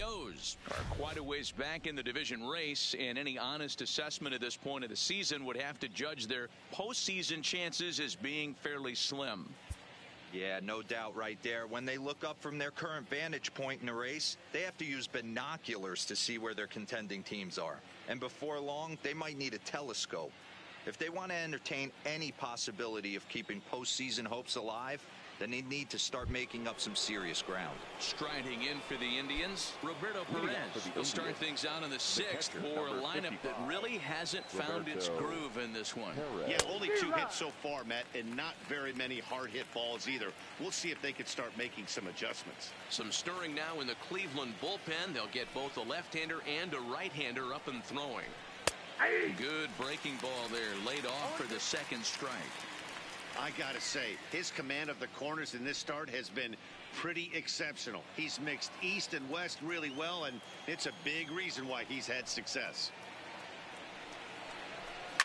O's are quite a ways back in the division race, and any honest assessment at this point of the season would have to judge their postseason chances as being fairly slim. Yeah, no doubt right there. When they look up from their current vantage point in the race, they have to use binoculars to see where their contending teams are. And before long, they might need a telescope. If they want to entertain any possibility of keeping postseason hopes alive, then they need to start making up some serious ground. Striding in for the Indians, Roberto Perez. He'll start things out in the sixth for a lineup that really hasn't found its groove in this one. Yeah, only 2 hits so far, Matt, and not very many hard hit balls either. We'll see if they can start making some adjustments. Some stirring now in the Cleveland bullpen. They'll get both a left-hander and a right-hander up and throwing. Good breaking ball there, laid off for the second strike. I gotta say, his command of the corners in this start has been pretty exceptional. He's mixed east and west really well, and it's a big reason why he's had success.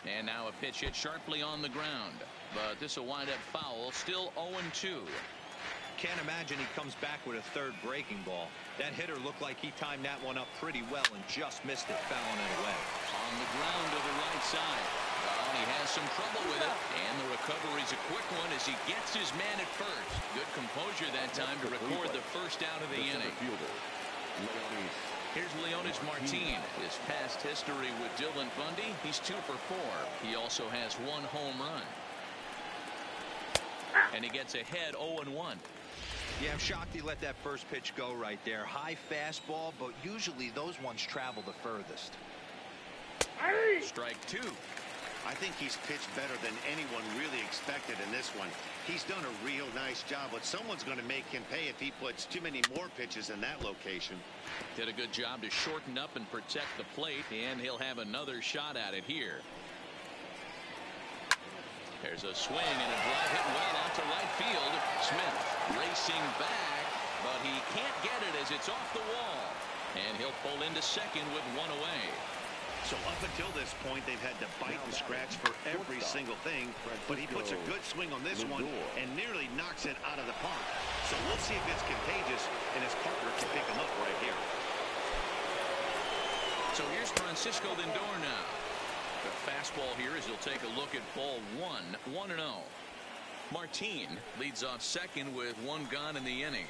And now a pitch hit sharply on the ground, but this will wind up foul. Still 0-2. Can't imagine he comes back with a third breaking ball. That hitter looked like he timed that one up pretty well and just missed it, fouling it away. On the ground to the right side. He has some trouble with it, and the recovery's a quick one as he gets his man at first. Good composure that time to record the first out of the inning. Here's Leonis Martin. His past history with Dylan Bundy, he's 2 for 4. He also has 1 home run. And he gets ahead 0-1. Yeah, I'm shocked he let that first pitch go right there. High fastball, but usually those ones travel the furthest. Strike 2. I think he's pitched better than anyone really expected in this one. He's done a real nice job, but someone's going to make him pay if he puts too many more pitches in that location. Did a good job to shorten up and protect the plate, and he'll have another shot at it here. There's a swing and a drive hit well out to right field. Smith racing back, but he can't get it as it's off the wall. And he'll pull into second with 1 away. So up until this point, they've had to bite and scratch for every single thing, but he puts a good swing on this one and nearly knocks it out of the park. So we'll see if it's contagious and his partner can pick him up right here. So here's Francisco Lindor now. The fastball here as he'll take a look at ball 1, 1-0. Martin leads off second with 1 gone in the inning.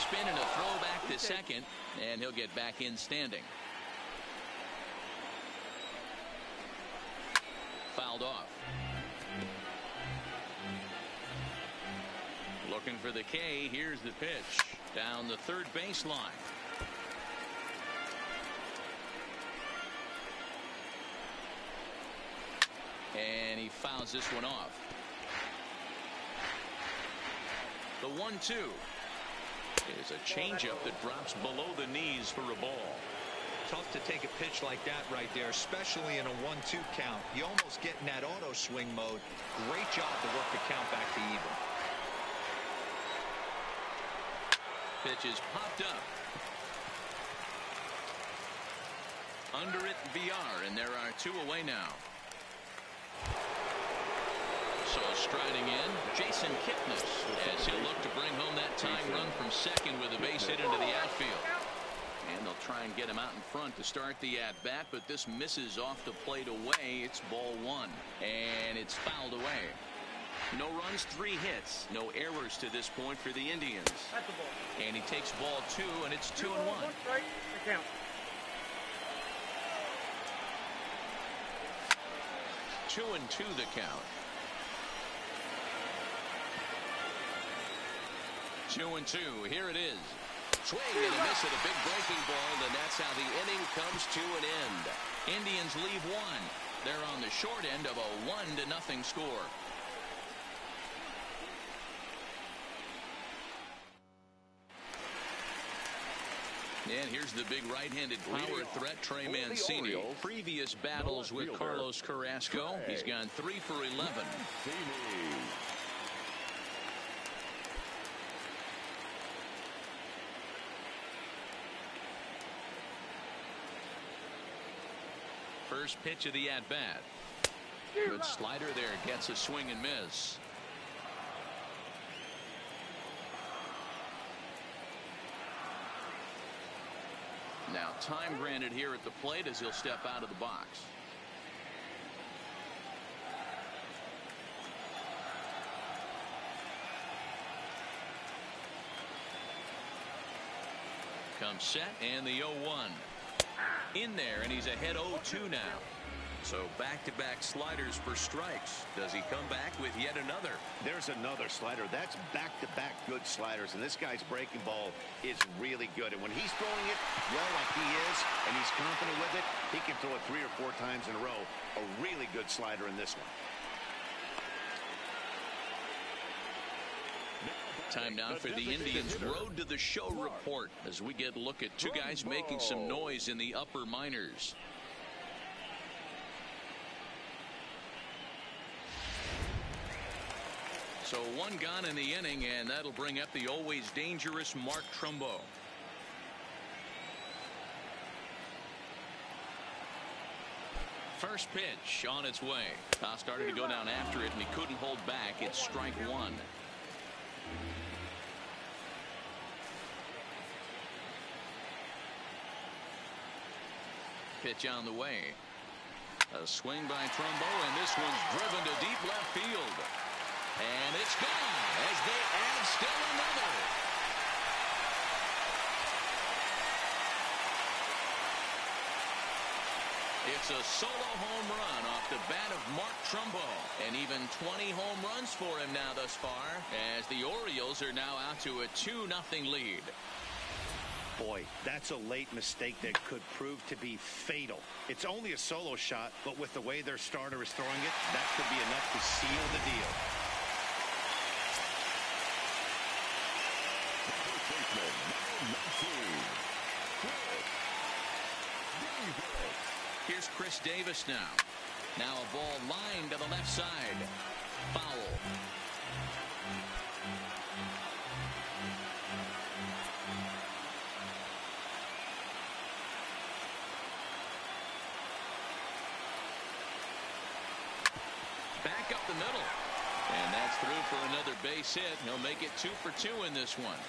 Spin and a throw back to second, and he'll get back in standing. Fouled off. Looking for the K. Here's the pitch down the third baseline. And he fouls this one off. The 1-2 is a changeup that drops below the knees for a ball. Tough to take a pitch like that right there, especially in a 1-2 count. You almost get in that auto swing mode. Great job to work the count back to even. Pitch is popped up. Under it, VR, and there are 2 away now. So striding in, Jason Kipnis, as he'll look to bring home that tying run from second with a base hit into the outfield. And they'll try and get him out in front to start the at-bat, but this misses off the plate away. It's ball 1, and it's fouled away. No runs, 3 hits, no errors to this point for the Indians. And he takes ball 2, and it's 2-1. 2-2 the count. 2-2. Here it is. Swing and a miss at a big breaking ball, and that's how the inning comes to an end. Indians leave 1. They're on the short end of a 1-0 score. And here's the big right-handed power threat, Trey Mancini. Previous battles with Carlos Carrasco, he's gone 3 for 11. First pitch of the at-bat. Good slider there. Gets a swing and miss. Now time granted here at the plate as he'll step out of the box. Comes set and the 0-1 in there, and he's ahead 0-2 now. So back-to-back sliders for strikes. Does he come back with yet another? There's another slider. That's back-to-back good sliders, and this guy's breaking ball is really good. And when he's throwing it well like he is, and he's confident with it, he can throw it 3 or 4 times in a row. A really good slider in this one. Time now for the Indians' Road to the Show report as we get a look at two guys making some noise in the upper minors. So one gone in the inning, and that'll bring up the always dangerous Mark Trumbo. First pitch on its way. Started to go down after it, and he couldn't hold back. It's strike one. Pitch on the way. A swing by Trumbo, and this one's driven to deep left field. And it's gone as they add still another. It's a solo home run off the bat of Mark Trumbo. And even 20 home runs for him now thus far, as the Orioles are now out to a 2-0 lead. Boy, that's a late mistake that could prove to be fatal. It's only a solo shot, but with the way their starter is throwing it, that could be enough to seal the deal. Here's Chris Davis now. Now a ball lined to the left side. Foul. Back up the middle. And that's through for another base hit. He'll make it 2 for 2 in this one.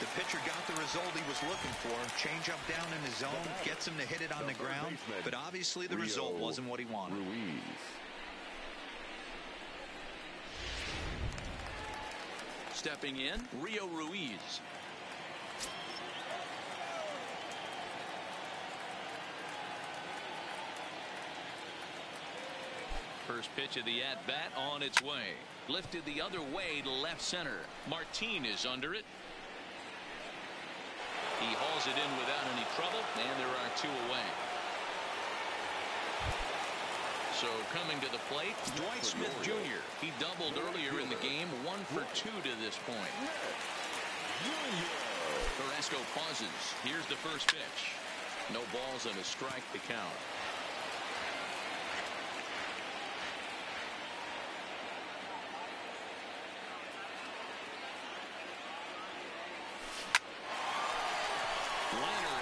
The pitcher got the result he was looking for. Change up down in the zone, gets him to hit it on the ground, but obviously the result wasn't what he wanted. Stepping in, Rio Ruiz. First pitch of the at-bat on its way. Lifted the other way to left center. Martin is under it. He hauls it in without any trouble, and there are 2 away. So coming to the plate, Dwight Smith Jr. He doubled earlier in the game, 1 for 2 to this point. Carrasco pauses. Here's the first pitch. No balls and a strike to count.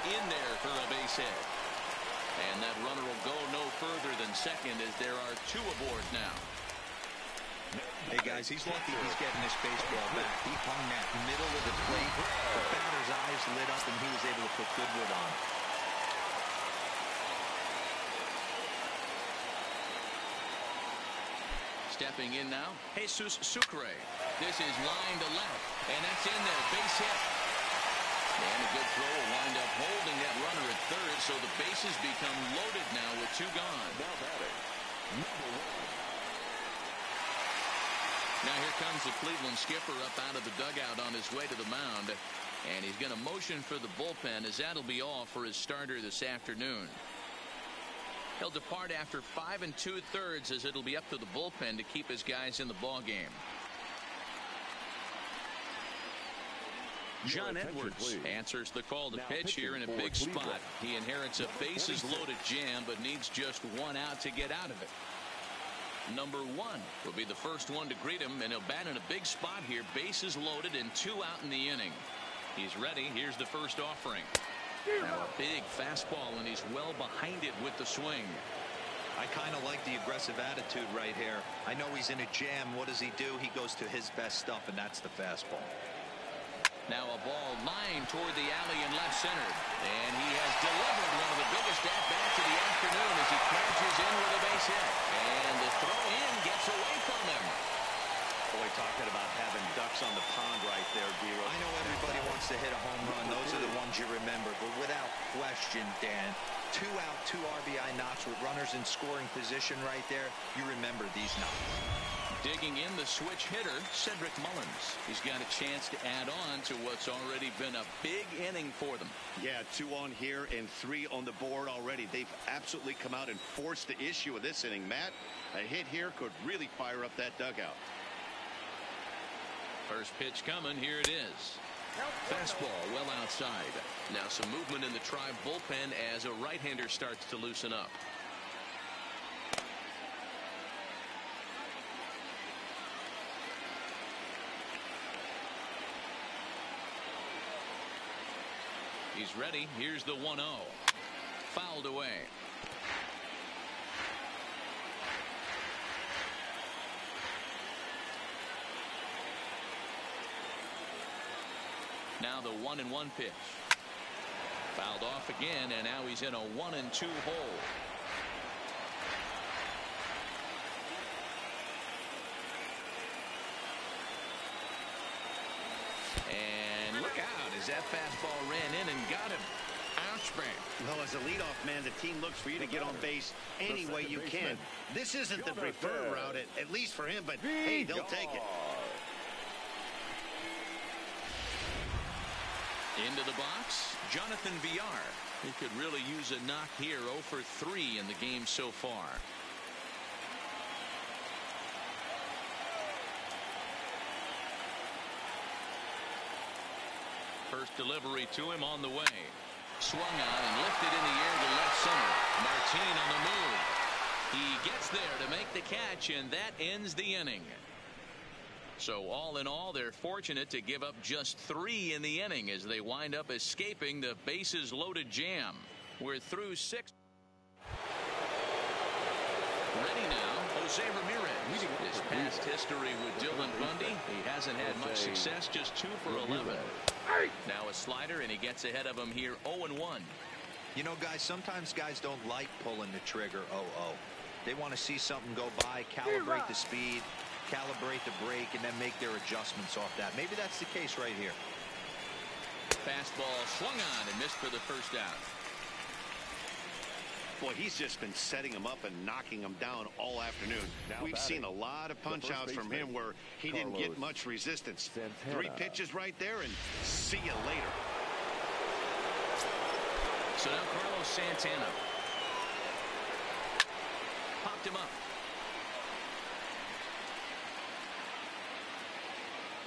In there for a base hit. And that runner will go no further than second as there are 2 aboard now. Hey guys, he's lucky he's getting this baseball back. He hung that middle of the plate. The batter's eyes lit up and he was able to put good wood on. Stepping in now, Jesus Sucre. This is line to left, and that's in there. Base hit. And a good throw will wind up holding that runner at third, so the bases become loaded now with 2 gone. Now here comes the Cleveland skipper up out of the dugout on his way to the mound, and he's going to motion for the bullpen as that'll be all for his starter this afternoon. He'll depart after 5 2/3 as it'll be up to the bullpen to keep his guys in the ball game. John Edwards answers the call to pitch here in a big spot. He inherits a bases-loaded jam, but needs just 1 out to get out of it. Number 1 will be the first one to greet him, and he'll bat in a big spot here. Bases loaded and 2 out in the inning. He's ready. Here's the first offering. Now a big fastball, and he's well behind it with the swing. I kind of like the aggressive attitude right here. I know he's in a jam. What does he do? He goes to his best stuff, and that's the fastball. Now a ball lined toward the alley in left center. And he has delivered one of the biggest at-bats of the afternoon as he crashes in with a base hit. And the throw in gets away from him. Boy, talking about having ducks on the pond right there, D-Row. I know everybody wants to hit a home run. Those are the ones you remember. But without question, Dan, 2 out, 2 RBI knocks with runners in scoring position right there. You remember these knocks. Digging in the switch hitter, Cedric Mullins. He's got a chance to add on to what's already been a big inning for them. Yeah, 2 on here and 3 on the board already. They've absolutely come out and forced the issue of this inning. Matt, a hit here could really fire up that dugout. First pitch coming. Here it is. Fastball well outside. Now some movement in the Tribe bullpen as a right-hander starts to loosen up. He's ready. Here's the 1-0. Fouled away. Now the 1-1 pitch. Fouled off again, and now he's in a 1-2 hole. And look out as that fastball ran in and got him. Ouch, man. Well, as a leadoff man, the team looks for you to get on base any way you can. This isn't the preferred route, at least for him, but hey, they'll take it. Into the box, Jonathan Villar. He could really use a knock here. 0 for 3 in the game so far. First delivery to him on the way. Swung on and lifted in the air to left center. Martin on the move. He gets there to make the catch, and that ends the inning. So all in all, they're fortunate to give up just 3 in the inning as they wind up escaping the bases loaded jam. We're through 6. Ready now, Jose Ramirez. His past history with Dylan Bundy, he hasn't had much success, just 2 for 11. Now a slider, and he gets ahead of him here 0-1. You know, guys, sometimes guys don't like pulling the trigger 0-0. They want to see something go by, calibrate the speed, calibrate the break, and then make their adjustments off that. Maybe that's the case right here. Fastball swung on and missed for the first out. Boy, he's just been setting him up and knocking him down all afternoon. We've seen a lot of punch outs from him where he didn't get much resistance. 3 pitches right there, and see you later. So now Carlos Santana popped him up.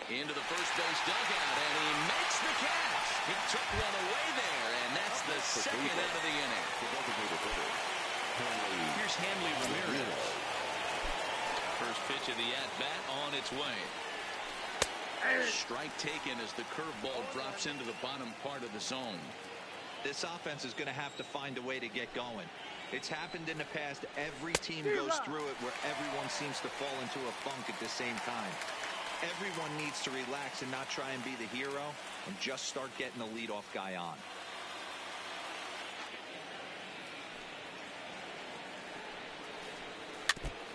Into the first base dugout, and he makes the catch. He took one away there, and that's the second out of the inning. Here's Hanley Ramirez. First pitch of the at-bat on its way. Strike taken as the curveball drops into the bottom part of the zone. This offense is going to have to find a way to get going. It's happened in the past. Every team goes through it where everyone seems to fall into a funk at the same time. Everyone needs to relax and not try and be the hero and just start getting the leadoff guy on.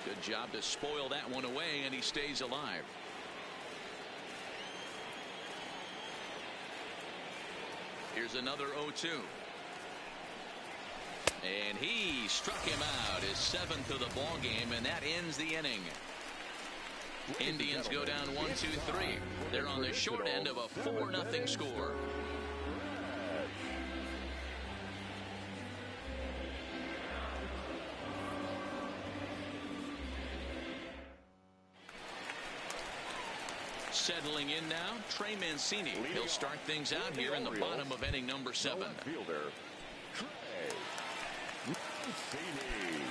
Good job to spoil that one away, and he stays alive. Here's another 0-2. And he struck him out, his 7th of the ball game, and that ends the inning. Indians go down 1-2-3. They're on the short end of a 4-0 score. Settling in now, Trey Mancini. He'll start things out here in the bottom of inning number 7. Fielder, Trey Mancini.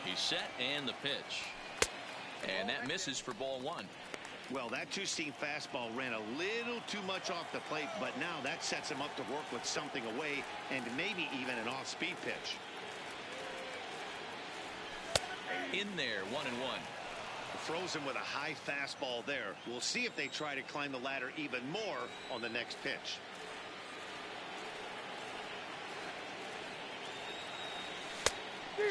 He's set, and the pitch. And that misses for ball 1. Well, that two-seam fastball ran a little too much off the plate, but now that sets him up to work with something away and maybe even an off-speed pitch. In there, 1-1. Throws him with a high fastball there. We'll see if they try to climb the ladder even more on the next pitch.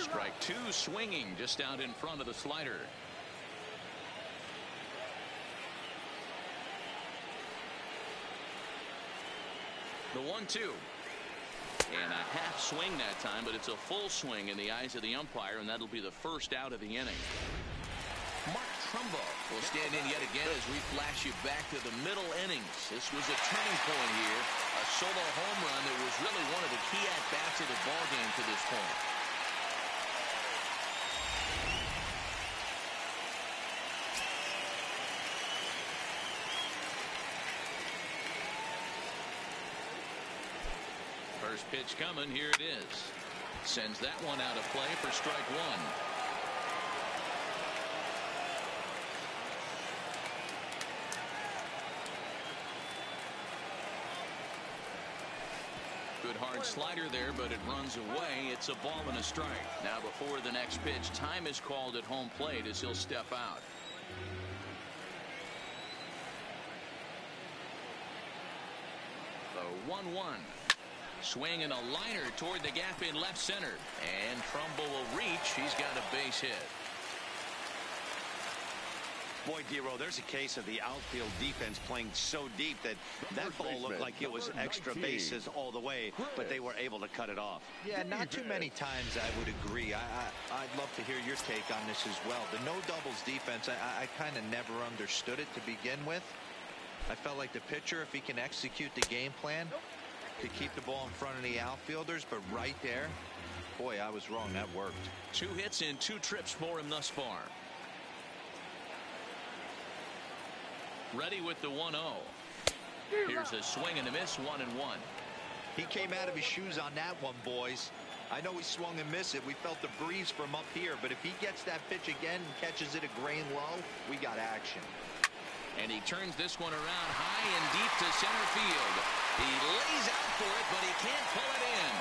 Strike 2, swinging just out in front of the slider. The 1-2. And a half swing that time, but it's a full swing in the eyes of the umpire, and that'll be the first out of the inning. Mark Trumbo will stand in yet again as we flash you back to the middle innings. This was a turning point here, a solo home run that was really one of the key at-bats of the ballgame to this point. First pitch coming. Here it is. Sends that one out of play for strike 1. Good hard slider there, but it runs away. It's a ball and a strike. Now before the next pitch, time is called at home plate as he'll step out. The 1-1. Swing and a liner toward the gap in left center. And Trumbull will reach. He's got a base hit. Boy, Dero, there's a case of the outfield defense playing so deep that ball looked like it was extra bases all the way, but they were able to cut it off. Yeah, not too many times I would agree. I'd love to hear your take on this as well. The no doubles defense, I kind of never understood it to begin with. I felt like the pitcher, if he can execute the game plan, could keep the ball in front of the outfielders, but right there, boy, I was wrong. That worked. 2 hits in 2 trips for him thus far. Ready with the 1-0. Here's a swing and a miss, 1-1. He came out of his shoes on that one, boys. I know he swung and missed it. We felt the breeze from up here, but if he gets that pitch again and catches it a grain low, we got action. And he turns this one around high and deep to center field. He lays out for it, but he can't pull it in.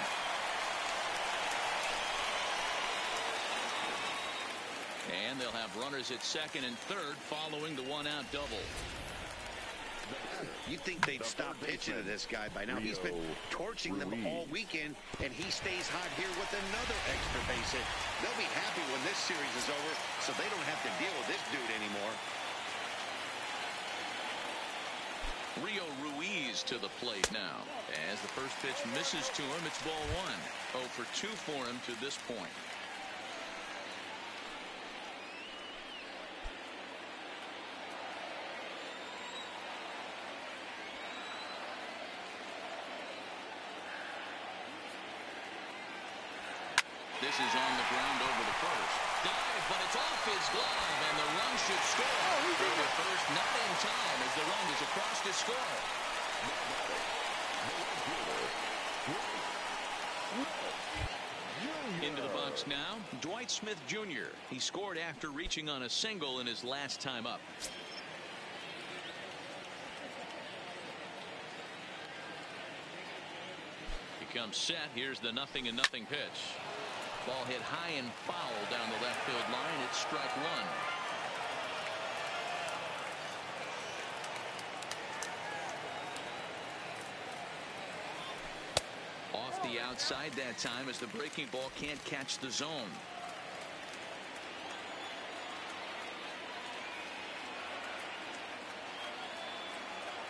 And they'll have runners at second and third following the 1-out double. You'd think they'd stop pitching to this guy by now. He's been torching them all weekend, and he stays hot here with another extra base hit. They'll be happy when this series is over, so they don't have to deal with this dude anymore. Rio Ruiz to the plate now. As the first pitch misses to him, it's ball 1. 0 for 2 for him to this point. This is on the ground over the first. Dive, but it's off his glove, and the run should score. Over first, not in time, as the run is across to score. Into the box now, Dwight Smith Jr. He scored after reaching on a single in his last time up. He comes set. Here's the 0-0 pitch. Ball hit high and foul down the left field line. It's strike 1. Off the outside that time as the breaking ball can't catch the zone.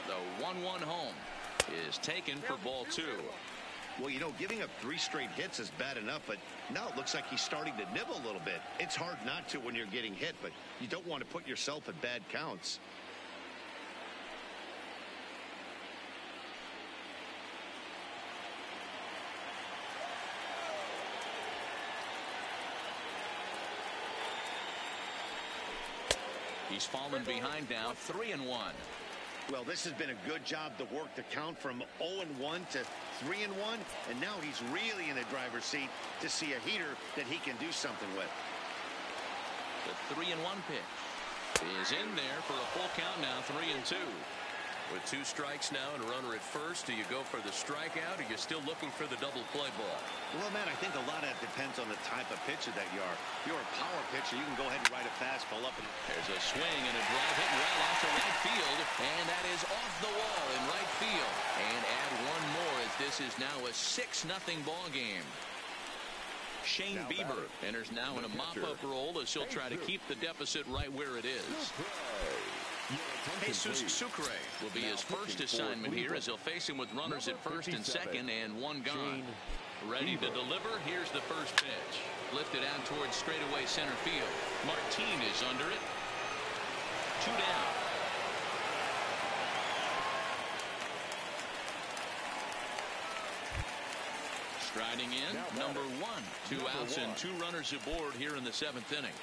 The 1-1 home is taken for ball 2. Well, you know, giving up 3 straight hits is bad enough, but now it looks like he's starting to nibble a little bit. It's hard not to when you're getting hit, but you don't want to put yourself at bad counts. He's fallen behind now, 3-1. Well, this has been a good job to work the count from 0-1 to 3-1, and now he's really in the driver's seat to see a heater that he can do something with. The 3-1 pitch. is in there for a full count now, 3-2. With 2 strikes now and a runner at first, do you go for the strikeout, or you're still looking for the double play ball? Well, man, I think a lot of that depends on the type of pitcher that you are. If you're a power pitcher, you can go ahead and ride a fastball up. There's a swing and a drive hit well off to right field, and that is off the wall in right field. And add one more as this is now a 6-0 ball game. Shane Bieber enters now in a mop-up role as he'll try to keep the deficit right where it is. Jesus Sucre will be his first assignment here as he'll face him with runners at first and second and one gone. Ready to deliver. Here's the first pitch. Lifted out towards straightaway center field. Martin is under it. 2 down. Striding in, number 1. 2 outs and 2 runners aboard here in the 7th inning.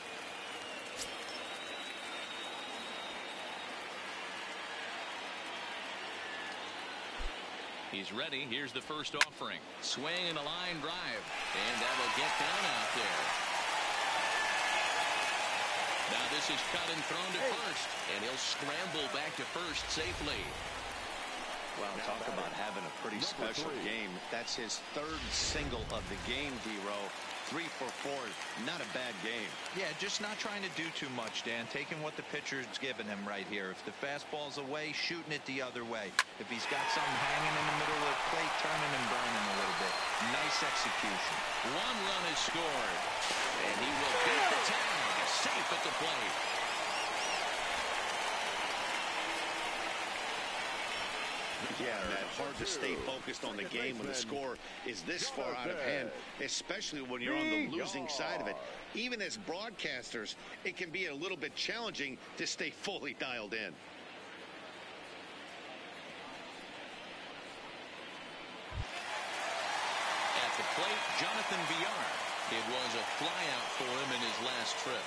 He's ready. Here's the first offering. Swing and a line drive. And that'll get down out there. Now this is cut and thrown to first. And he'll scramble back to first safely. Well, talk about having a pretty special game. That's his 3rd single of the game, Hero. 3 for 4. Not a bad game. Yeah, just not trying to do too much, Dan. Taking what the pitcher's given him right here. If the fastball's away, shooting it the other way. If he's got something hanging in the middle of the plate, turning and burning a little bit. Nice execution. 1 run is scored. And he will beat the tag. Safe at the plate. Yeah, Matt, hard to stay focused on the game when the score is this far out of hand, especially when you're on the losing side of it. Even as broadcasters, it can be a little bit challenging to stay fully dialed in. At the plate, Jonathan Villar. It was a flyout for him in his last trip.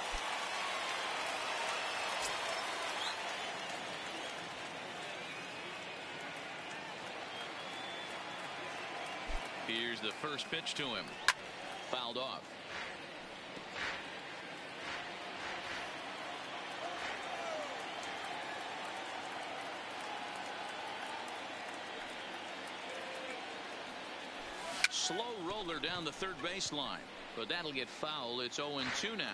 Here's the first pitch to him. Fouled off. Slow roller down the third baseline, but that'll get foul. It's 0-2 now.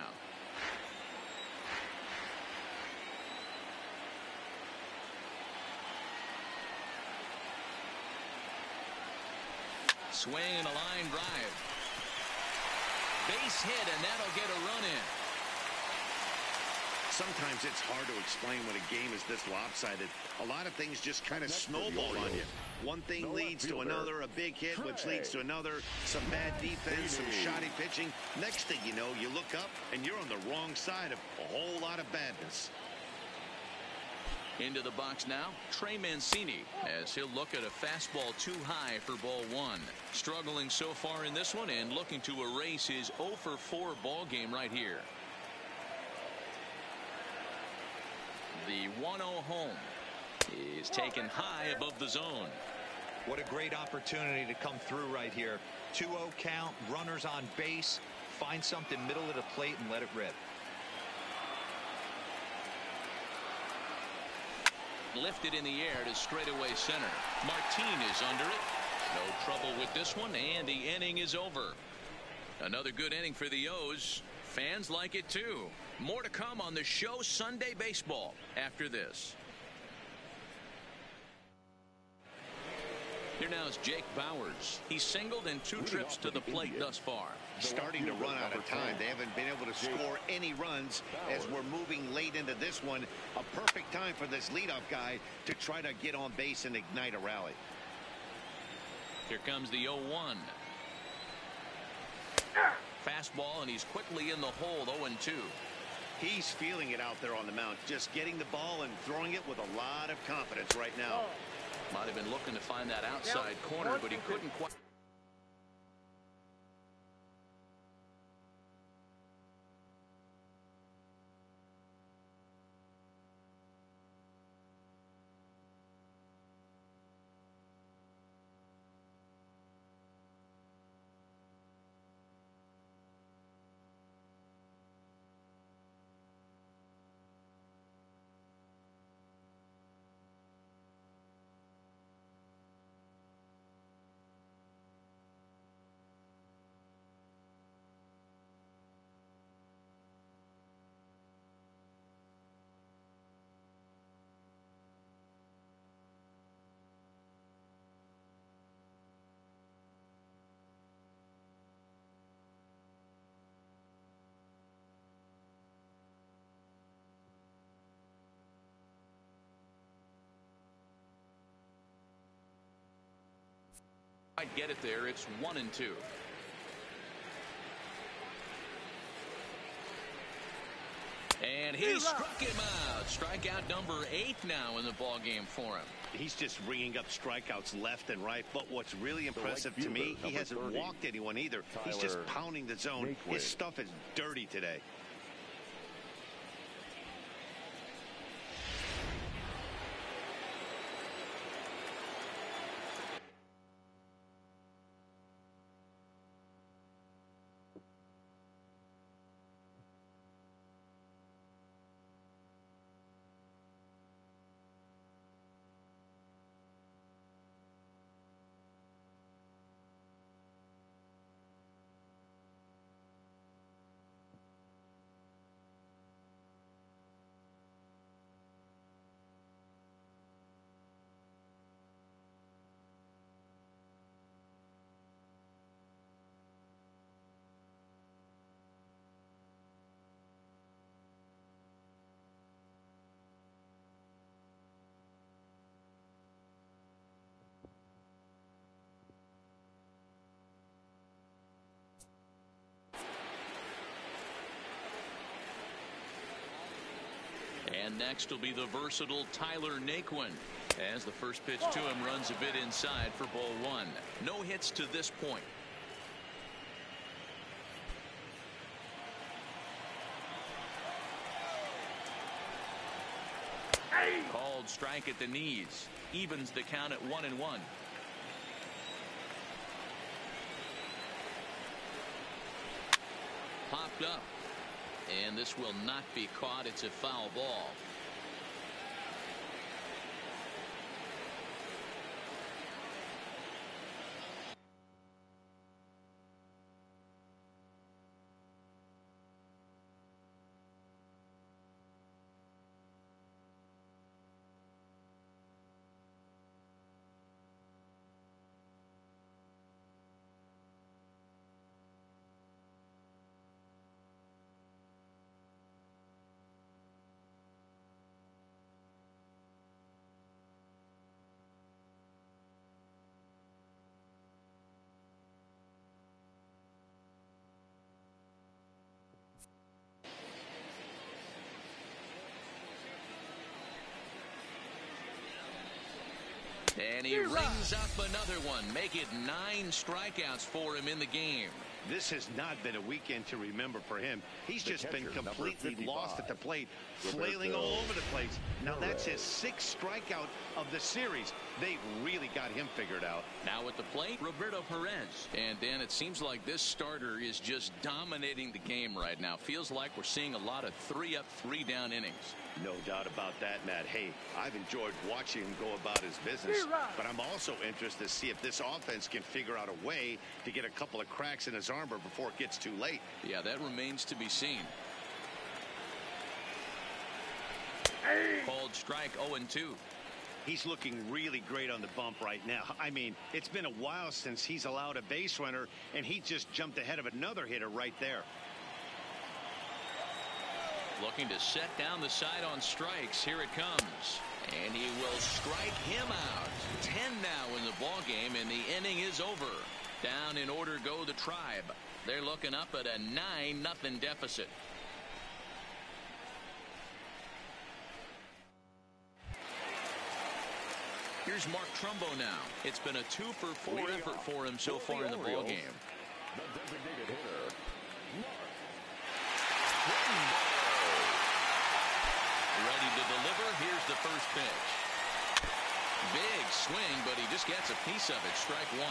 Swing and a line drive. Base hit, and that'll get a run in. Sometimes it's hard to explain when a game is this lopsided. A lot of things just kind of snowball on you. One thing leads to another, a big hit, which leads to another, some bad defense, some shoddy pitching. Next thing you know, you look up, and you're on the wrong side of a whole lot of badness. Into the box now, Trey Mancini, as he'll look at a fastball too high for ball 1. Struggling so far in this one and looking to erase his 0 for 4 ball game right here. The 1-0 home is taken high above the zone. What a great opportunity to come through right here. 2-0 count, runners on base. Find something middle of the plate and let it rip. Lifted in the air to straightaway center. Martin is under it. No trouble with this one, and the inning is over. Another good inning for the O's. Fans like it too. More to come on the show Sunday Baseball after this. Here now is Jake Bowers. He's singled in 2 trips to the plate thus far. Starting to run out of time. They haven't been able to score any runs as we're moving late into this one. A perfect time for this leadoff guy to try to get on base and ignite a rally. Here comes the 0-1. Fastball, and he's quickly in the hole. 0-2. He's feeling it out there on the mound, just getting the ball and throwing it with a lot of confidence right now. Might have been looking to find that outside corner, but he couldn't quite. I'd get it there. It's 1-2. And he struck him out. Strikeout number 8 now in the ball game for him. He's just ringing up strikeouts left and right. But what's really impressive to me, he hasn't walked anyone either. He's just pounding the zone. His stuff is dirty today. And next will be the versatile Tyler Naquin, as the first pitch to him runs a bit inside for ball 1. No hits to this point. Called strike at the knees. Evens the count at 1-1. Popped up. And this will not be caught. It's a foul ball. And he rings up another one. Make it 9 strikeouts for him in the game. This has not been a weekend to remember for him. He's just been completely lost at the plate, flailing all over the place. Now that's his 6th strikeout of the series. They've really got him figured out. Now at the plate, Roberto Perez. And Dan, it seems like this starter is just dominating the game right now. Feels like we're seeing a lot of 3-up, 3-down innings. No doubt about that, Matt. Hey, I've enjoyed watching him go about his business, but I'm also interested to see if this offense can figure out a way to get a couple of cracks in his armor before it gets too late. Yeah, that remains to be seen. Called strike 0-2. He's looking really great on the bump right now. I mean, it's been a while since he's allowed a base runner, and he just jumped ahead of another hitter right there. Looking to set down the side on strikes. Here it comes. And he will strike him out. 10 now in the ball game, and the inning is over. Down in order go the Tribe. They're looking up at a 9-0 deficit. Here's Mark Trumbo now. It's been a 2-for-4 effort for him so far in the ball game. The designated hitter, Ready to deliver. Here's the first pitch. Big swing, but he just gets a piece of it. Strike 1.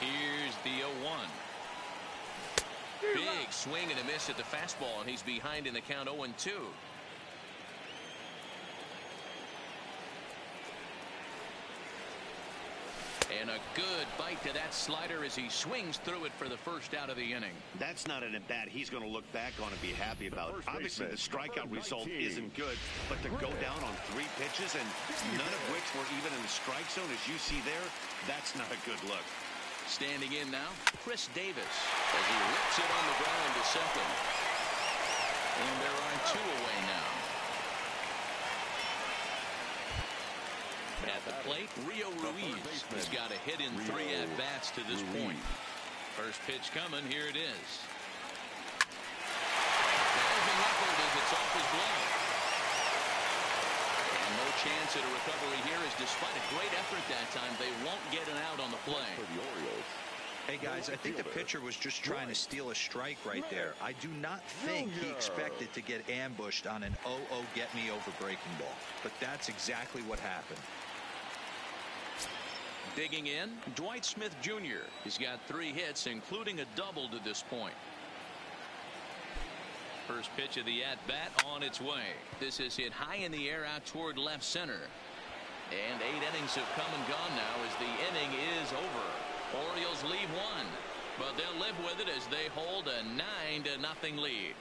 Here's the 0-1. Big swing and a miss at the fastball, and he's behind in the count 0-2. And a good bite to that slider as he swings through it for the first out of the inning. That's not an at-bat he's going to look back on and be happy about. Obviously, the strikeout result isn't good, but to go down on 3 pitches and none of which were even in the strike zone, as you see there, that's not a good look. Standing in now, Chris Davis, as he rips it on the ground to second. And there are 2 away now. At the plate, Rio Ruiz has got a hit in 3 at-bats to this point. First pitch coming. Here it is. Diving upward as it's off his glove. And no chance at a recovery here, as despite a great effort that time, they won't get an out on the play. For the Orioles. Hey, guys, I think the pitcher was just trying to steal a strike right there. I do not think he expected to get ambushed on an 0-0 get-me-over breaking ball. But that's exactly what happened. Digging in, Dwight Smith Jr. He's got 3 hits, including a double to this point. First pitch of the at-bat on its way. This is hit high in the air out toward left center. And 8 innings have come and gone now as the inning is over. Orioles lead 1, but they'll live with it as they hold a 9-0 lead.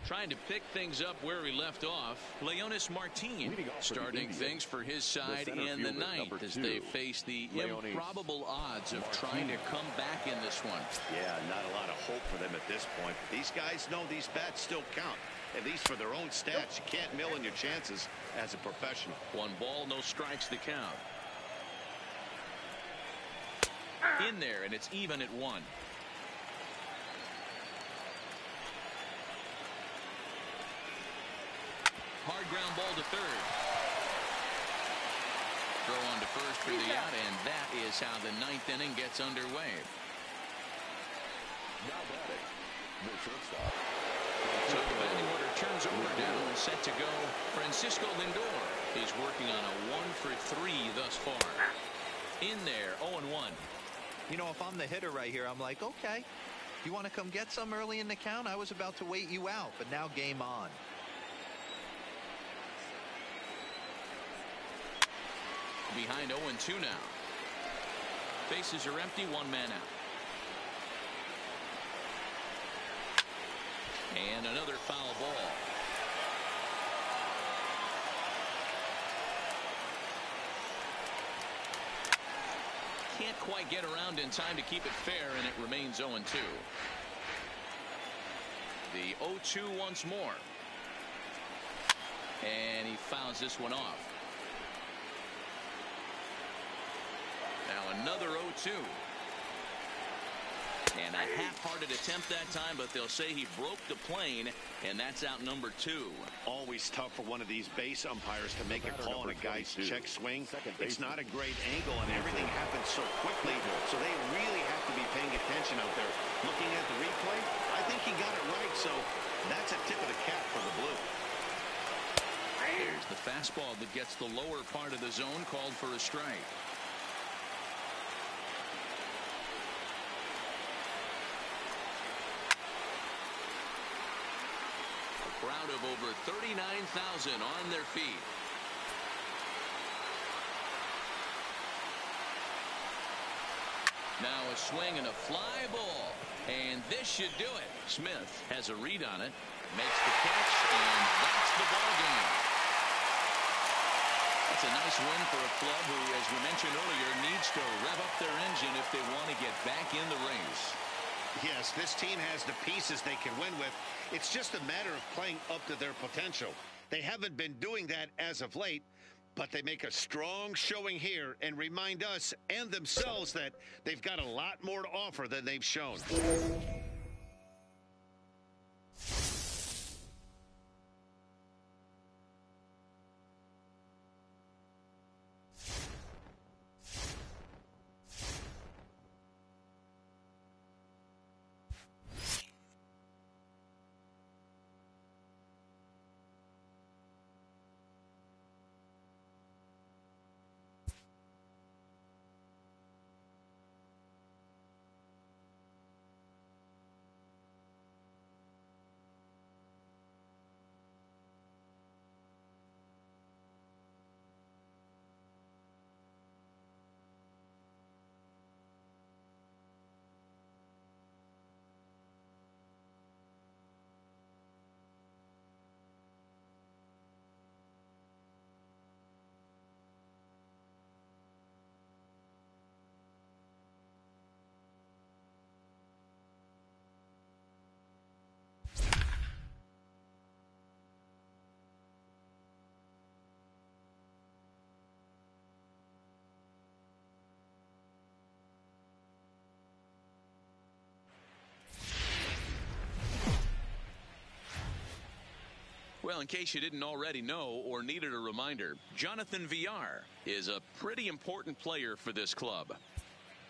Trying to pick things up where we left off, Leonis Martin starting things for his side in the 9th as they face the improbable odds of trying to come back in this one. Yeah, not a lot of hope for them at this point. But these guys know these bats still count, at least for their own stats. You can't mill in your chances as a professional. 1 ball, no strikes to count. In there, and it's even at 1. Hard ground ball to third. Throw on to first for the out, and that is how the 9th inning gets underway. Now batting, the shortstop. So the batting order turns over now and set to go Francisco Lindor. He's working on a 1-for-3 thus far. In there, 0-1. You know, if I'm the hitter right here, I'm like, okay, you want to come get some early in the count? I was about to wait you out, but now game on. Behind 0-2 now. Bases are empty, 1 man out. And another foul ball. Can't quite get around in time to keep it fair, and it remains 0-2. The 0-2 once more. And he fouls this one off. Now another 0-2. And a half-hearted attempt that time, but they'll say he broke the plane, and that's out number 2. Always tough for one of these base umpires to make a call on a guy's check swing. It's not a great angle, and everything happens so quickly, so they really have to be paying attention out there. Looking at the replay, I think he got it right, so that's a tip of the cap for the Blue. There's the fastball that gets the lower part of the zone, called for a strike. Crowd of over 39,000 on their feet. Now a swing and a fly ball, and this should do it. Smith has a read on it, makes the catch, and that's the ball game. That's a nice win for a club who, as we mentioned earlier, needs to rev up their engine if they want to get back in the race. Yes, this team has the pieces they can win with. It's just a matter of playing up to their potential. They haven't been doing that as of late, but they make a strong showing here and remind us and themselves that they've got a lot more to offer than they've shown. Well, in case you didn't already know or needed a reminder, Jonathan Villar is a pretty important player for this club.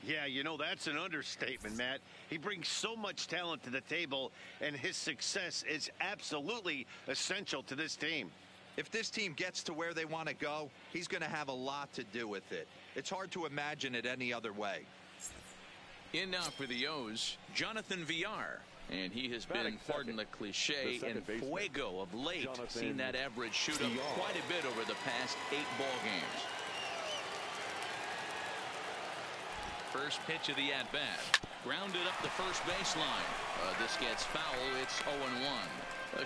Yeah, you know, that's an understatement, Matt. He brings so much talent to the table, and his success is absolutely essential to this team. If this team gets to where they want to go, he's going to have a lot to do with it. It's hard to imagine it any other way. In now for the O's, Jonathan Villar. And he has been, pardon the cliche, in fuego of late. Seen that average shoot up quite a bit over the past 8 ball games. First pitch of the at-bat. Grounded up the first baseline. This gets foul. It's 0-1.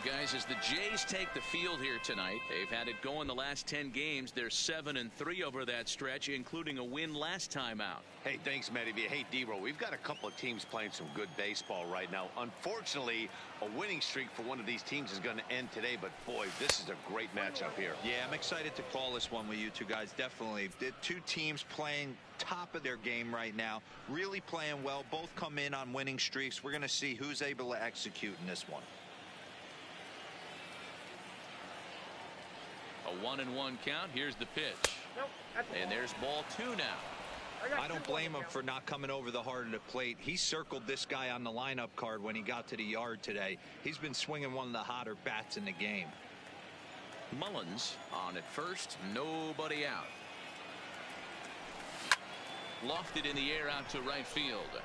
Guys, as the Jays take the field here tonight, they've had it going the last 10 games. They're 7-3 over that stretch, including a win last time out. Hey, thanks, Matty. Hey, D-Roll, we've got a couple of teams playing some good baseball right now. Unfortunately, a winning streak for one of these teams is going to end today, but boy, this is a great matchup here. Yeah, I'm excited to call this one with you two guys, definitely. The two teams playing top of their game right now, really playing well. Both come in on winning streaks. We're going to see who's able to execute in this one. A 1-1 count. Here's the pitch. And there's ball 2 now. I don't blame him for not coming over the heart of the plate. He circled this guy on the lineup card when he got to the yard today. He's been swinging one of the hotter bats in the game. Mullins on at first. Nobody out. Lofted in the air out to right field.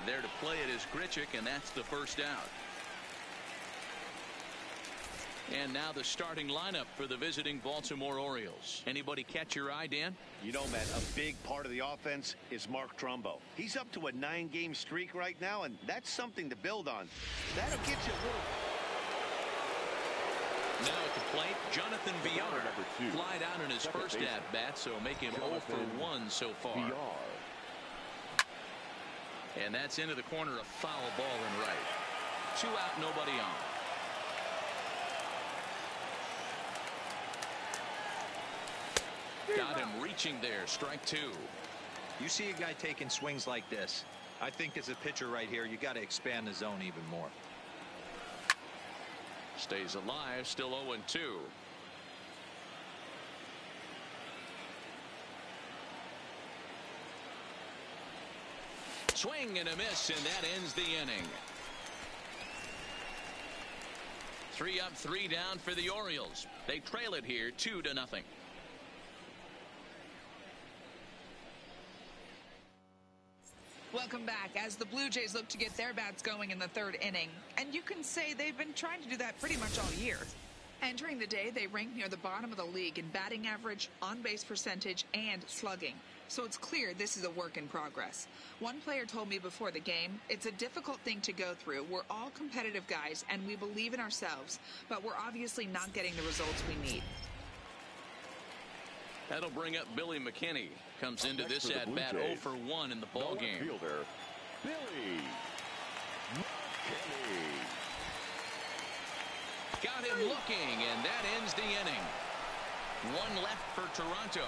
There to play it is Grichuk, and that's the first out. And now the starting lineup for the visiting Baltimore Orioles. Anybody catch your eye, Dan? You know, Matt, a big part of the offense is Mark Trumbo. He's up to a 9-game streak right now, and that's something to build on. That'll get you a little. Now at the plate, Jonathan Villar. Flied out in his first at-bat, so make him 0 for 1 so far. And that's into the corner, a foul ball and right. 2 out, nobody on. Got him reaching there. Strike 2. You see a guy taking swings like this. I think as a pitcher right here, you got to expand the zone even more. Stays alive. Still 0-2. Swing and a miss, and that ends the inning. 3 up, 3 down for the Orioles. They trail it here 2-0. Welcome back as the Blue Jays look to get their bats going in the 3rd inning. And you can say they've been trying to do that pretty much all year. Entering the day, they rank near the bottom of the league in batting average, on-base percentage, and slugging. So it's clear this is a work in progress. One player told me before the game, it's a difficult thing to go through. We're all competitive guys, and we believe in ourselves, but we're obviously not getting the results we need. That'll bring up Billy McKinney. Comes into this at-bat 0 for 1 in the ball game. Fielder, Billy McKinney. Got him looking, and that ends the inning. 1 left for Toronto,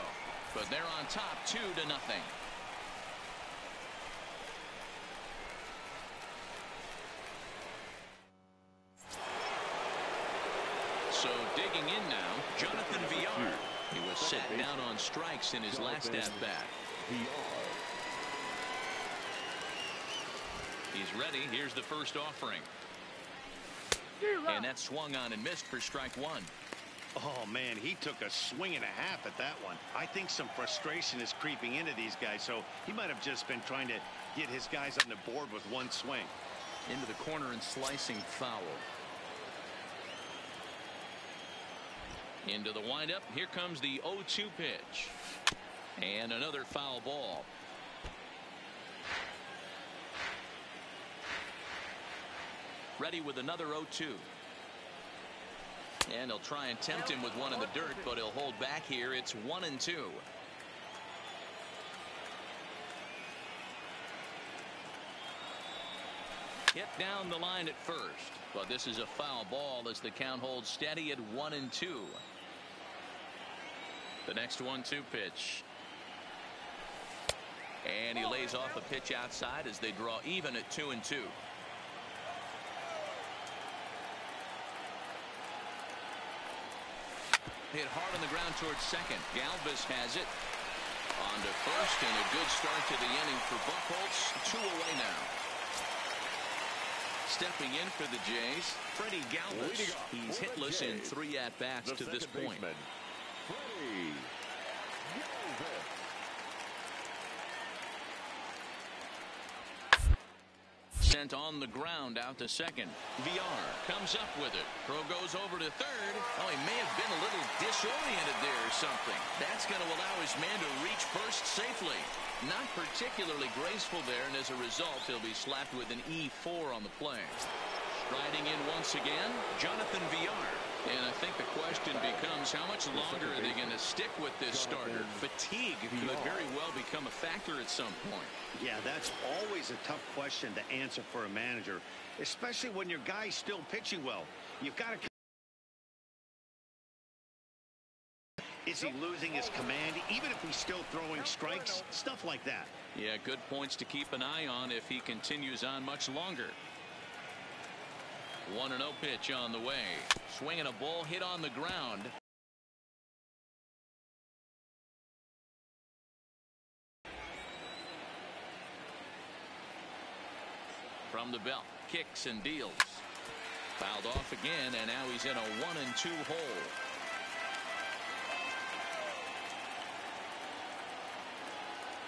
but they're on top 2-0. So digging in now, Jonathan Villar. He was sat down on strikes in his last at-bat. He's ready. Here's the first offering. And that swung on and missed for strike 1. Oh, man, he took a swing and a half at that one. I think some frustration is creeping into these guys, so he might have just been trying to get his guys on the board with 1 swing. Into the corner and slicing foul. Into the windup. Here comes the 0-2 pitch. And another foul ball. Ready with another 0-2. And he'll try and tempt him with one in the dirt, but he'll hold back here. It's 1-2. Hit down the line at first, but this is a foul ball as the count holds steady at 1-2. The next 1-2 pitch. And he lays off a pitch outside as they draw even at 2-2. Hit hard on the ground towards second. Galvis has it. On to first, and a good start to the inning for Buchholz. 2 away now. Stepping in for the Jays, Freddie Galvis. He's hitless in 3 at-bats to this point. Freddie Galvis. Sent on the ground out to second. VR comes up with it. Throw goes over to third. Oh, he may have been a little disoriented there or something. That's going to allow his man to reach first safely. Not particularly graceful there, and as a result, he'll be slapped with an E4 on the play. Striding in once again, Jonathan VR. And I think the question becomes, how much longer are they going to stick with this starter? Fatigue could very well become a factor at some point. Yeah, that's always a tough question to answer for a manager, especially when your guy's still pitching well. You've got to... Is he losing his command, even if he's still throwing strikes? Stuff like that. Yeah, good points to keep an eye on if he continues on much longer. 1-0 pitch on the way. Swinging a ball hit on the ground. From the belt, kicks and deals. Fouled off again, and now he's in a 1-2 hole.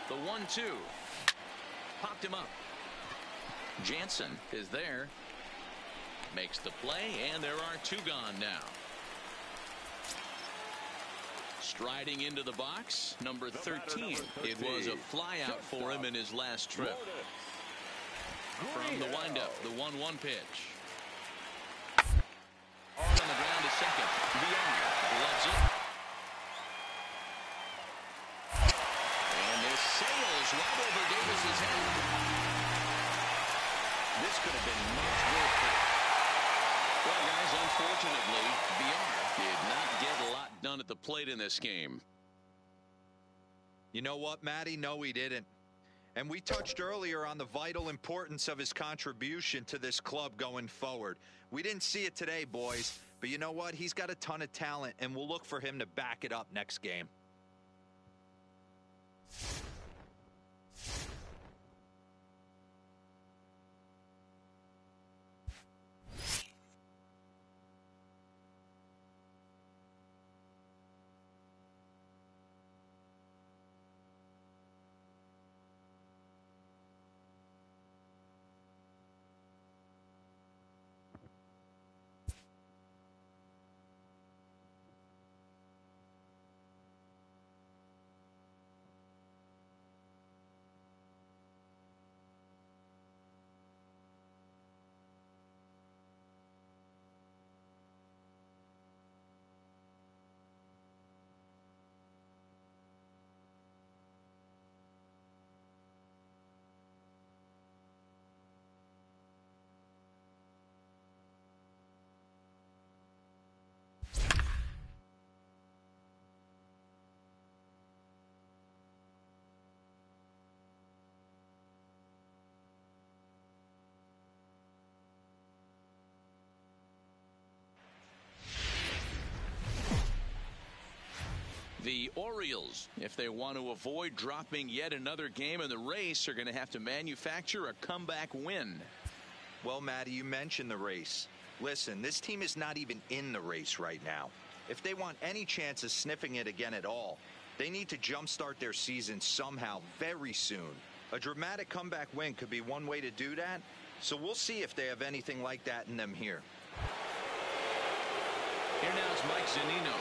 The 1-2. Popped him up. Jansen is there. Makes the play, and there are 2 gone now. Striding into the box, number 13. It was a flyout for him in his last trip. From the windup, the 1-1 pitch. Hard on the ground to second. Beyond. Loves it. And this sails right over Davis's head. This could have been much worse. Well, guys, unfortunately, BR did not get a lot done at the plate in this game. You know what, Matty? No, he didn't. And we touched earlier on the vital importance of his contribution to this club going forward. We didn't see it today, boys. But you know what? He's got a ton of talent, and we'll look for him to back it up next game. The Orioles, if they want to avoid dropping yet another game in the race, are going to have to manufacture a comeback win. Well, Matty, you mentioned the race. Listen, this team is not even in the race right now. If they want any chance of sniffing it again at all, they need to jumpstart their season somehow very soon. A dramatic comeback win could be one way to do that, so we'll see if they have anything like that in them here. Here now is Mike Zunino.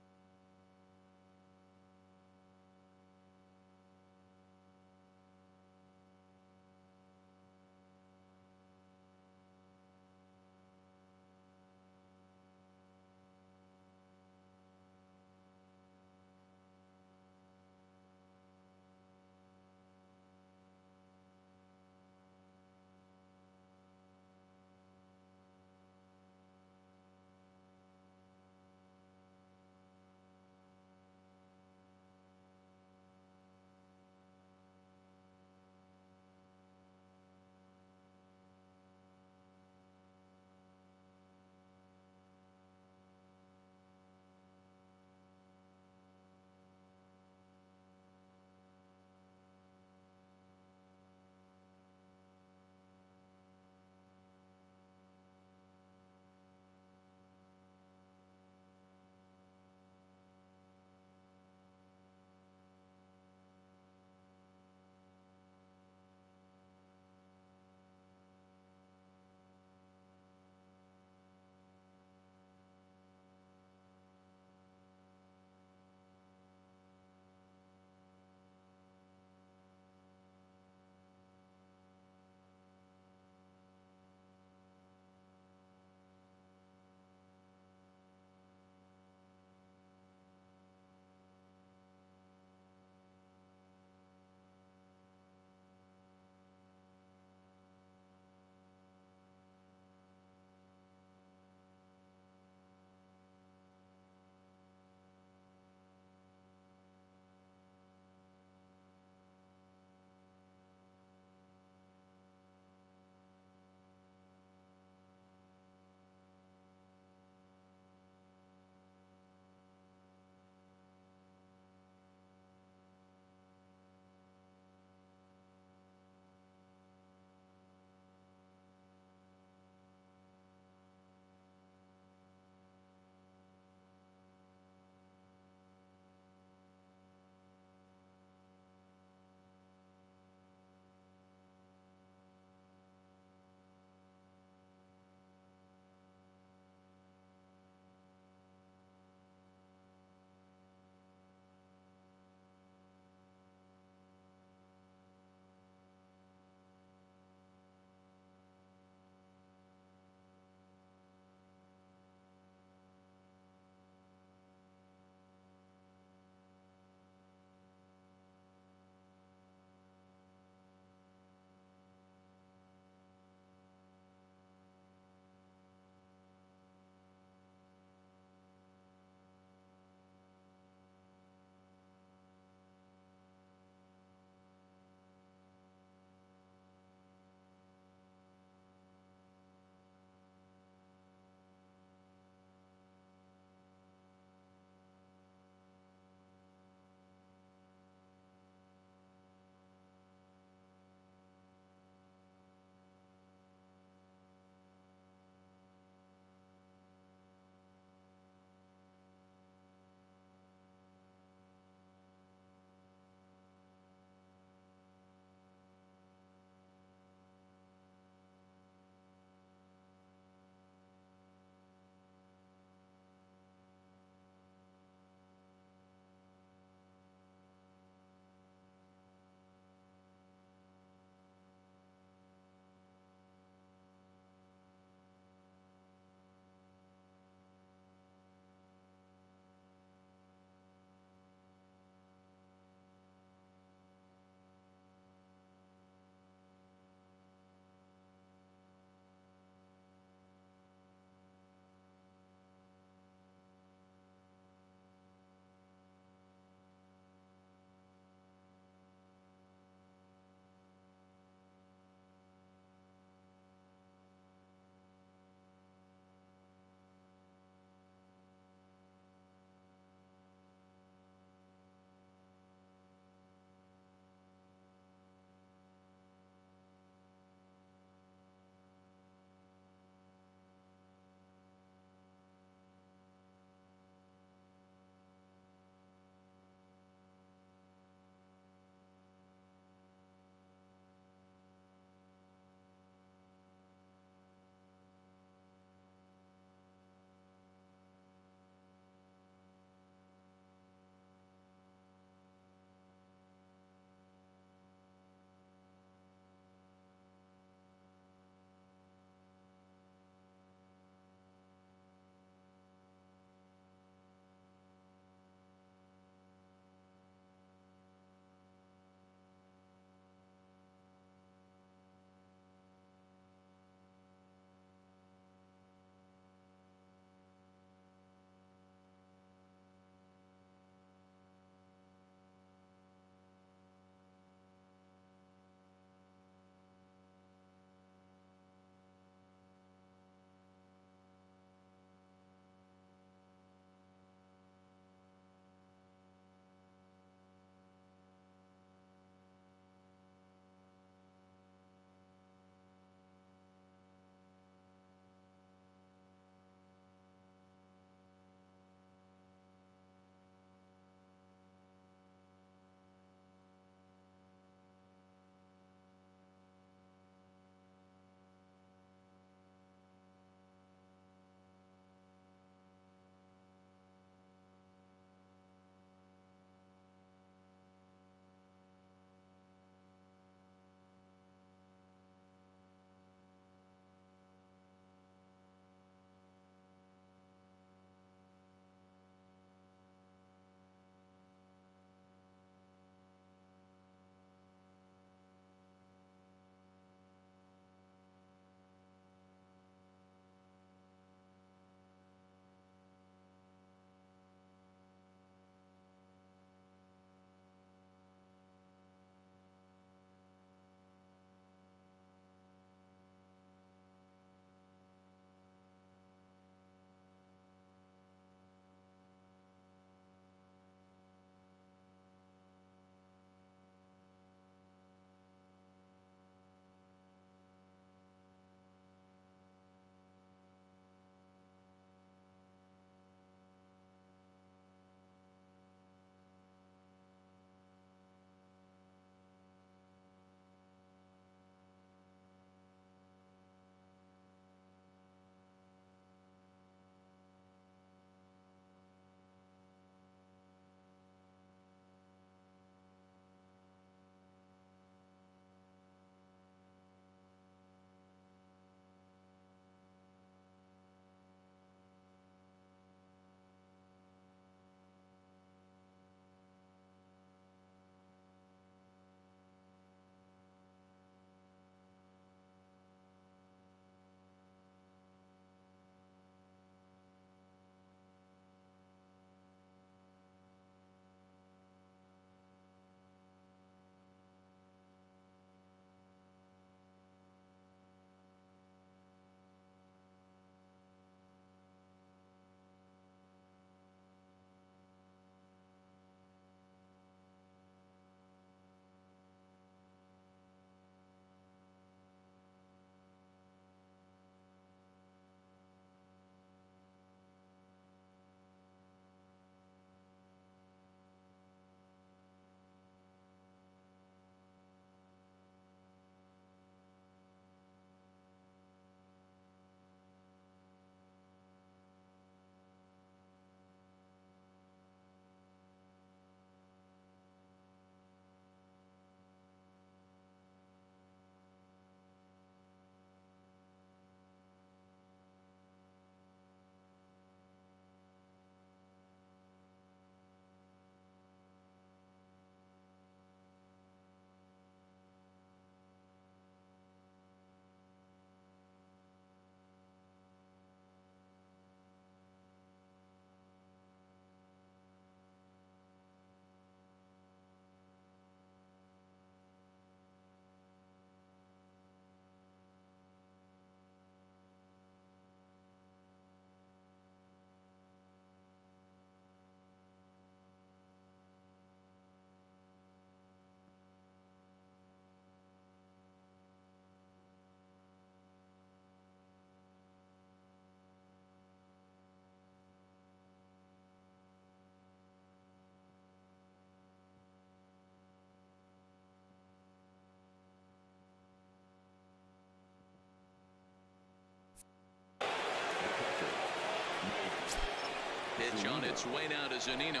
Pitch on its way now to Zunino.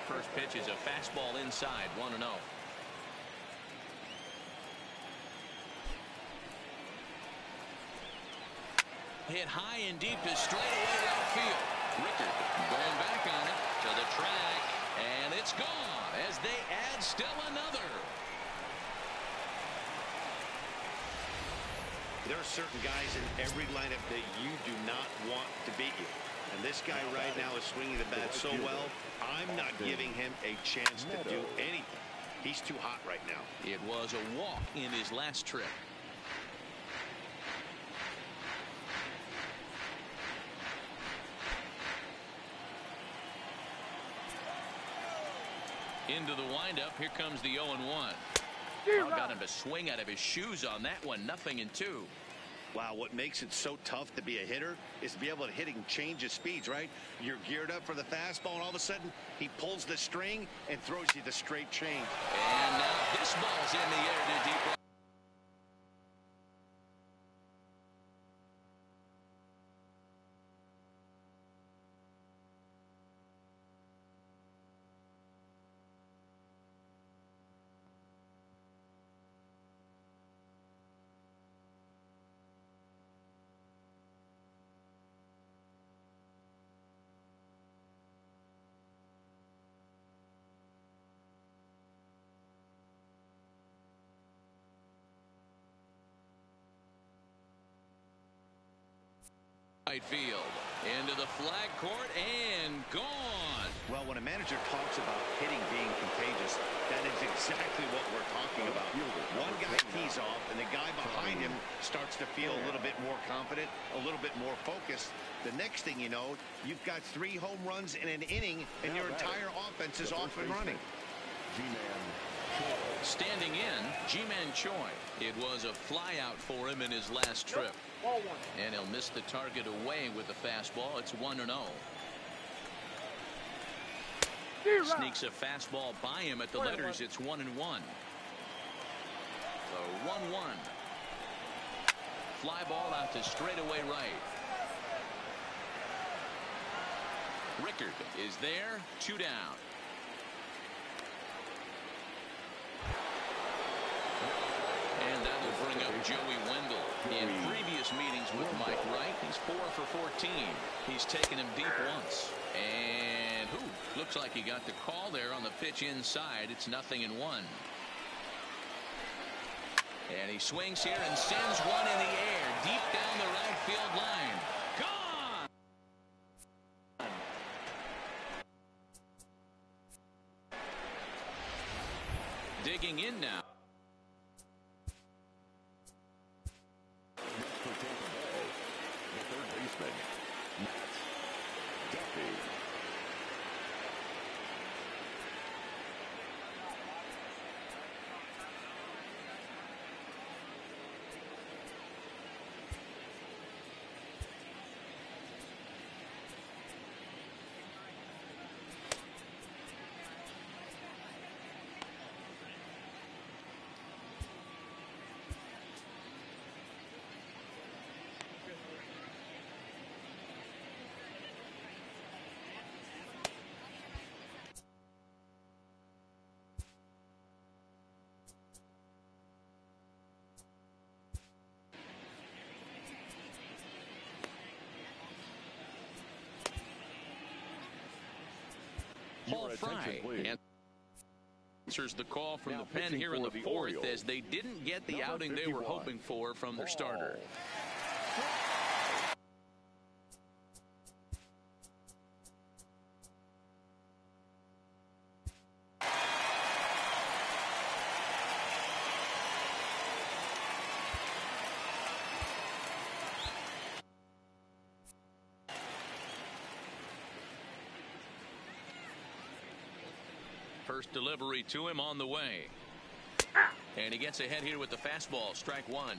First pitch is a fastball inside, 1-0. Hit high and deep to straightaway right field. Rickard going back on it to the track, and it's gone as they add still another. There are certain guys in every lineup that you do not want to beat you. And this guy right now is swinging the bat so well, I'm not giving him a chance to do anything. He's too hot right now. It was a walk in his last trip. Into the windup. Here comes the 0-1. Got him to swing out of his shoes on that one. 0-2. Wow, what makes it so tough to be a hitter is to be able to hit and change his speeds, right? You're geared up for the fastball, and all of a sudden, he pulls the string and throws you the straight change. And now this ball's in the air to deep right. Right field into the flag court and gone. Well, when a manager talks about hitting being contagious, that is exactly what we're talking about. One guy tees off and the guy behind him starts to feel a little bit more confident, a little bit more focused. The next thing you know, you've got 3 home runs in an inning and your entire offense is off and running. Standing in, Ji-Man Choi. It was a flyout for him in his last trip. And he'll miss the target away with the fastball. It's 1-0. Sneaks a fastball by him at the letters. It's 1-1. So 1-1. Fly ball out to straightaway right. Rickard is there. 2 down. And that will bring up Joey Wendell. In previous meetings with Mike Wright, he's 4 for 14. He's taken him deep once. And looks like he got the call there on the pitch inside. It's 0-1. And he swings here and sends one in the air deep down the right field line. Gone! Digging in now. Paul Fry answers the call from the pen here in the 4th as they didn't get the outing they were hoping for from their starter. First delivery to him on the way. And he gets ahead here with the fastball. Strike 1.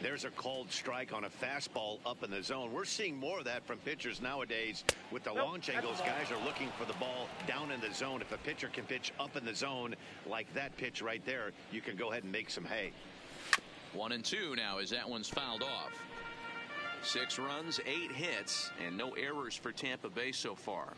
There's a called strike on a fastball up in the zone. We're seeing more of that from pitchers nowadays. With the launch angles, guys are looking for the ball down in the zone. If a pitcher can pitch up in the zone like that pitch right there, you can go ahead and make some hay. 1-2 now as that one's fouled off. 6 runs, 8 hits, and no errors for Tampa Bay so far.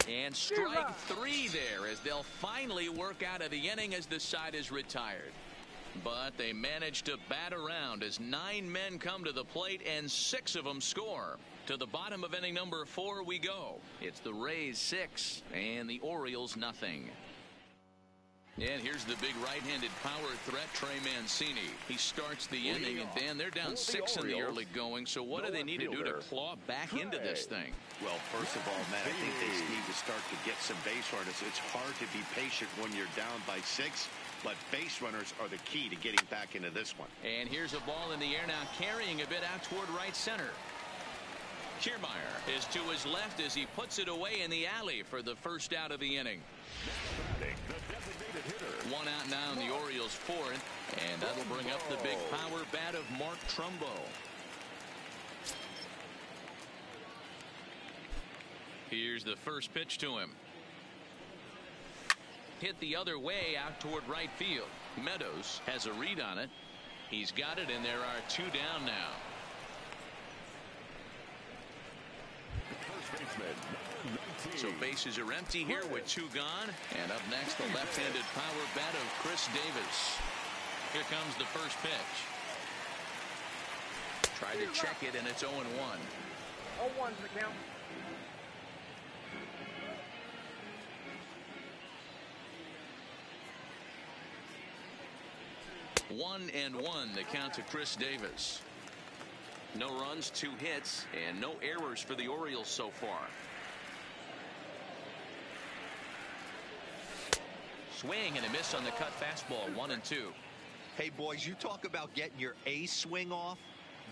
And strike 3 there as they'll finally work out of the inning as the side is retired. But they managed to bat around as 9 men come to the plate and 6 of them score. To the bottom of inning number 4 we go. It's the Rays 6 and the Orioles nothing. And here's the big right-handed power threat, Trey Mancini. He starts the inning, and Dan, they're down 6 in the early going. So what do they need to do to claw back into this thing? Well, first of all, Matt, I think they need to start to get some base runners. It's hard to be patient when you're down by 6, but base runners are the key to getting back into this one. And here's a ball in the air now, carrying a bit out toward right center. Kiermaier is to his left as he puts it away in the alley for the first out of the inning. 1 out now in the Orioles' 4th, and that'll bring up the big power bat of Mark Trumbo. Here's the first pitch to him. Hit the other way out toward right field. Meadows has a read on it. He's got it, and there are 2 down now. So bases are empty here with 2 gone. And up next, the left-handed power bat of Chris Davis. Here comes the first pitch. Try to check it, and it's 0-1. 0-1's the count. One and 1 the count to Chris Davis. No runs, 2 hits, and no errors for the Orioles so far. Swing and a miss on the cut fastball, 1-2. Hey, boys, you talk about getting your A swing off.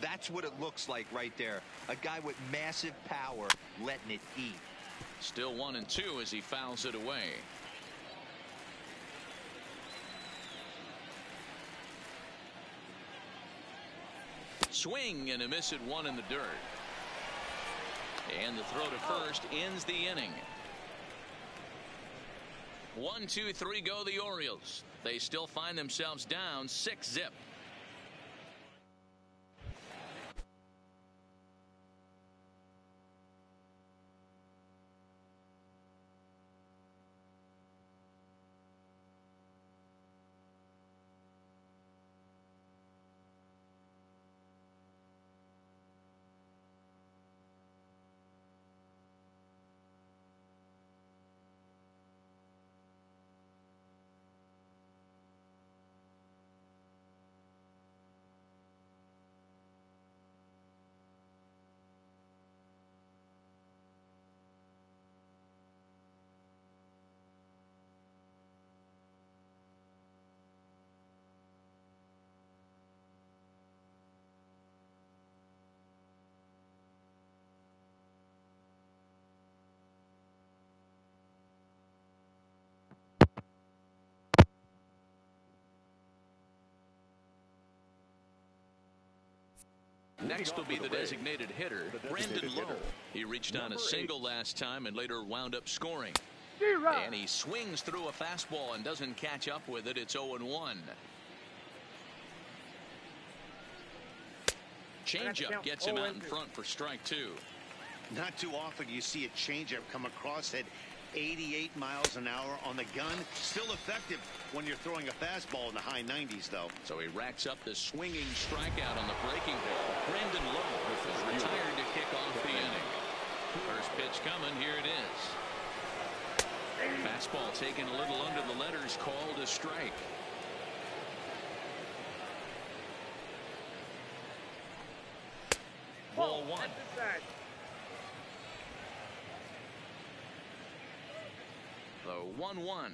That's what it looks like right there. A guy with massive power letting it eat. Still 1-2 as he fouls it away. Swing and a miss at 1 in the dirt. And the throw to first ends the inning. 1, 2, 3 go the Orioles. They still find themselves down 6-0. Next will be the designated hitter, Brandon Lowe. He reached on a single last time and later wound up scoring. And he swings through a fastball and doesn't catch up with it. It's 0-1. Changeup gets him out in front for strike 2. Not too often you see a changeup come across at 88 miles an hour on the gun. Still effective when you're throwing a fastball in the high 90s, though. So he racks up the swinging strikeout on the breaking ball. Brandon Lowe is retired to kick off the inning. First pitch coming. Here it is. Fastball taken a little under the letters, called a strike. Ball 1. The 1-1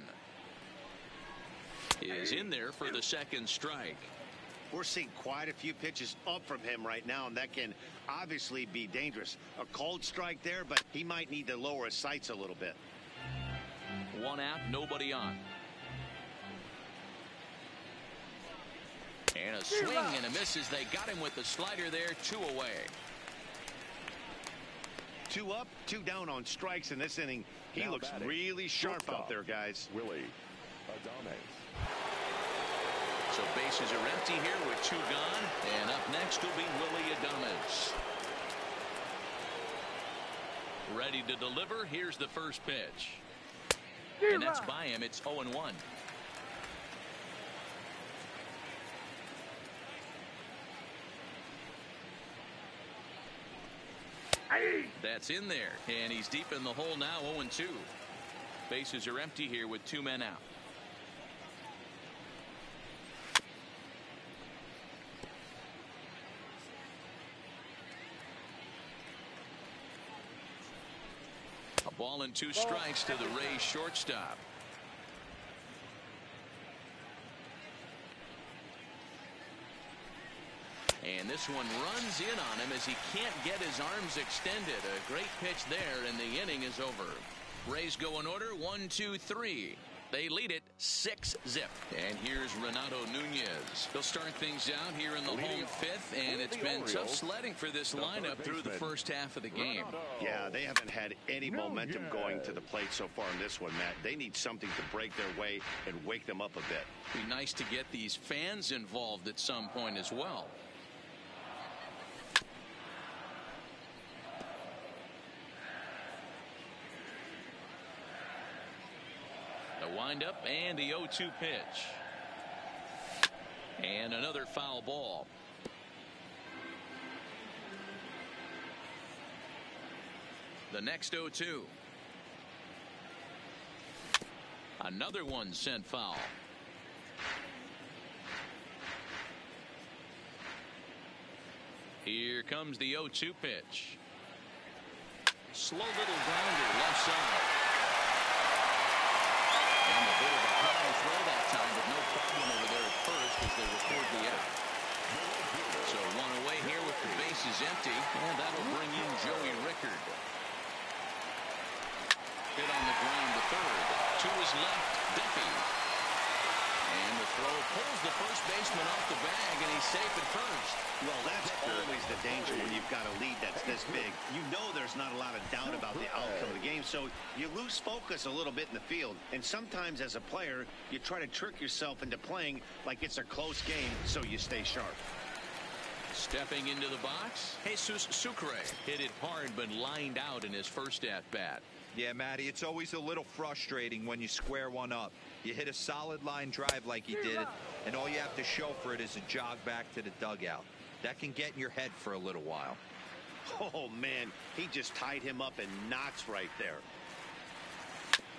is in there for the second strike. We're seeing quite a few pitches up from him right now, and that can obviously be dangerous. A cold strike there, but he might need to lower his sights a little bit. 1 out, nobody on. And a swing and a miss as they got him with the slider there. 2 away. 2 up, 2 down on strikes in this inning. He Now looks batting, really sharp shortstop, out there, guys. Willie Adames. So bases are empty here with 2 gone. And up next will be Willie Adames. Ready to deliver. Here's the first pitch. And that's by him. It's 0-1. That's in there. And he's deep in the hole now, 0-2. Bases are empty here with 2 men out. A ball and 2 strikes to the Rays shortstop. And this one runs in on him as he can't get his arms extended. A great pitch there, and the inning is over. Rays go in order, 1, 2, 3. They lead it 6-0. And here's Renato Nunez. They'll start things out here in the home 5th, and it's been tough sledding for this lineup through the first half of the game. Yeah, they haven't had any momentum going to the plate so far in this one, Matt. They need something to break their way and wake them up a bit. Be nice to get these fans involved at some point as well. Windup and the 0-2 pitch. And another foul ball. The next 0-2. Another one sent foul. Here comes the 0-2 pitch. Slow little grounder left side. And a bit of a high throw that time, but no problem over there at first as they record the out. So 1 away here with the bases empty, and that'll bring in Joey Rickard. Hit on the ground to third. To his left, Duffy. And the throw pulls the first baseman off the bag, and he's safe at first. Well, that's always the danger when you've got a lead that's this big. You know there's not a lot of doubt about the outcome of the game, so you lose focus a little bit in the field. And sometimes as a player, you try to trick yourself into playing like it's a close game so you stay sharp. Stepping into the box, Jesus Sucre hit it hard but lined out in his first at-bat. Yeah, Matty, it's always a little frustrating when you square one up. You hit a solid line drive like he did, and all you have to show for it is a jog back to the dugout. That can get in your head for a little while. Oh, man, he just tied him up in knots right there.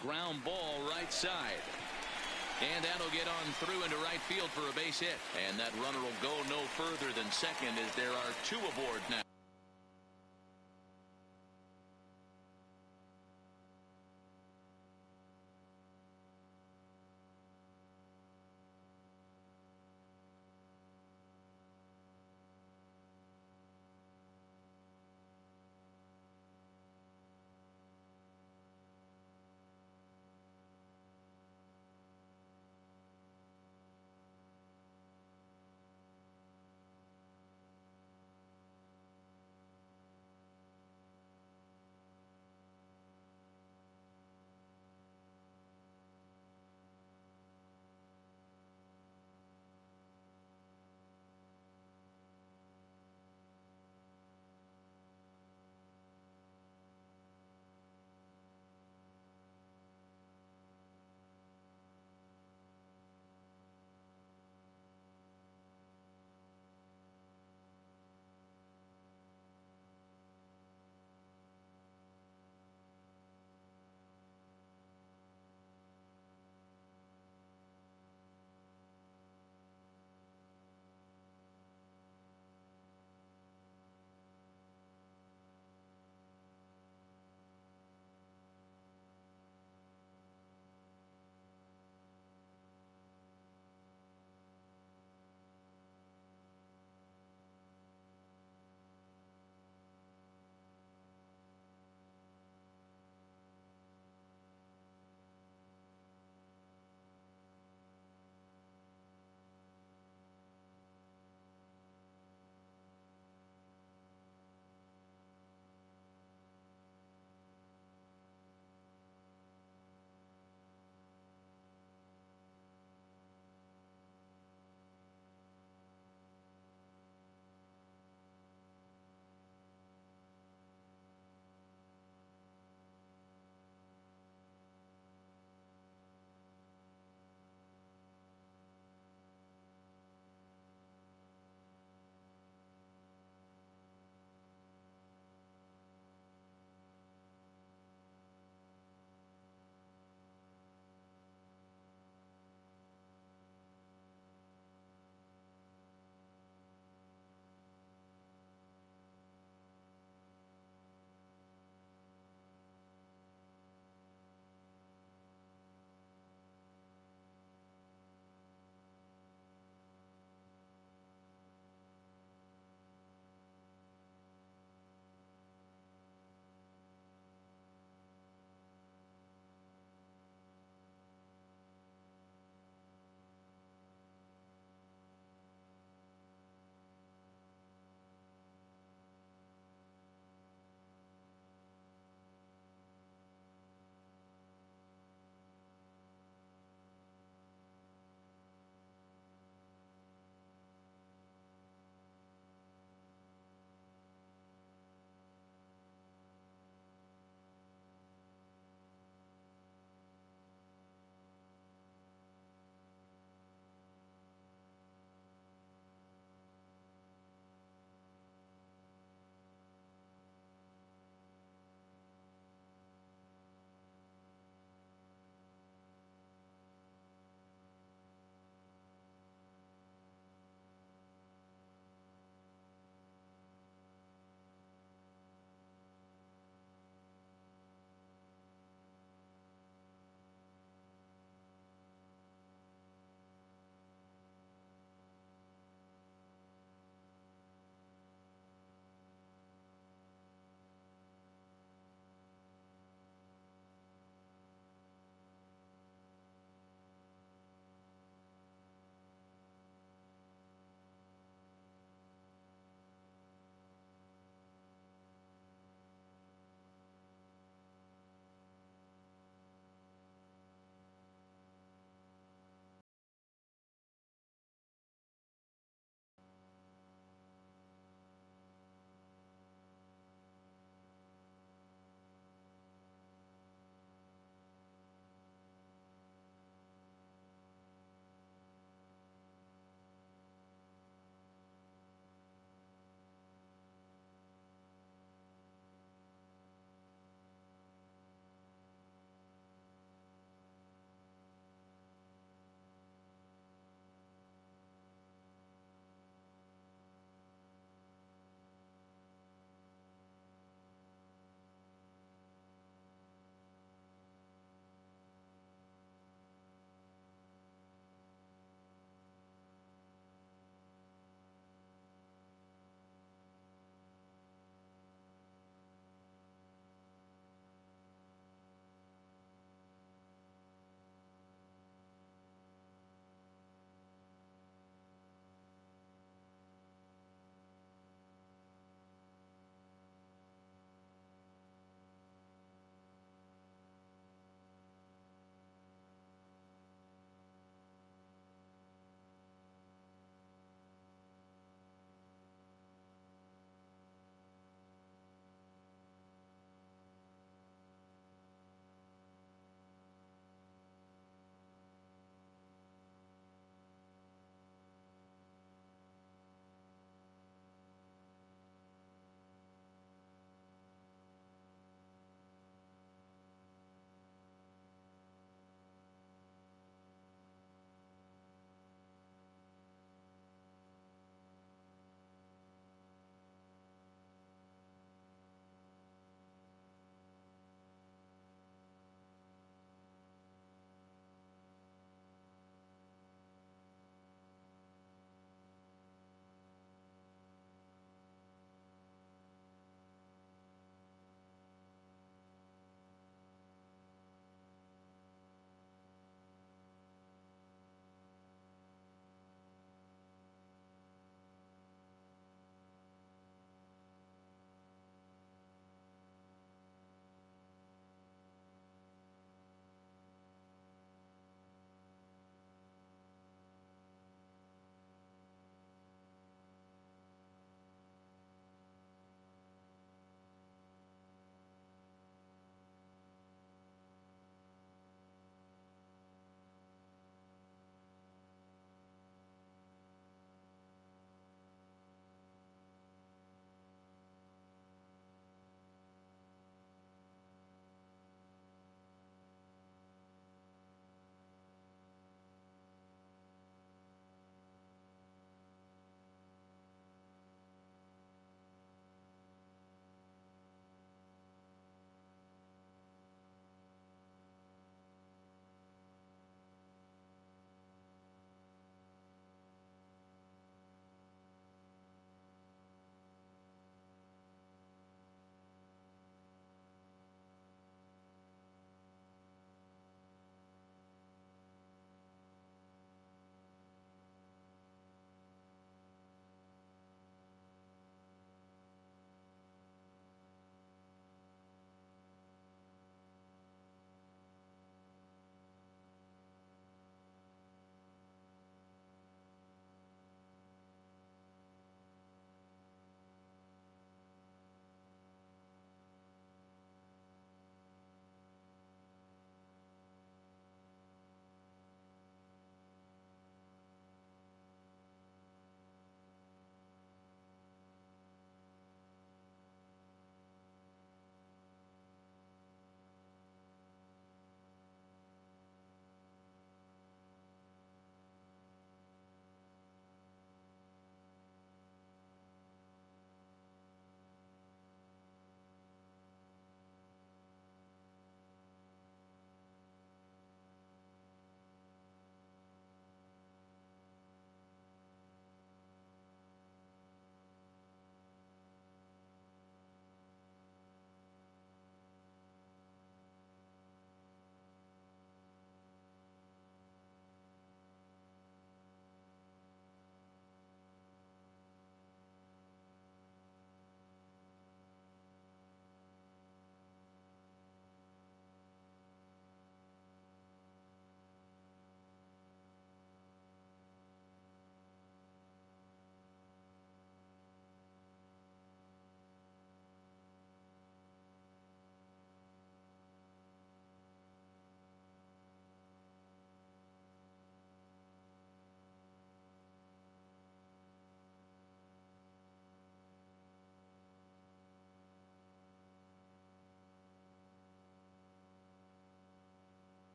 Ground ball right side. And that'll get on through into right field for a base hit. And that runner will go no further than second as there are 2 aboard now.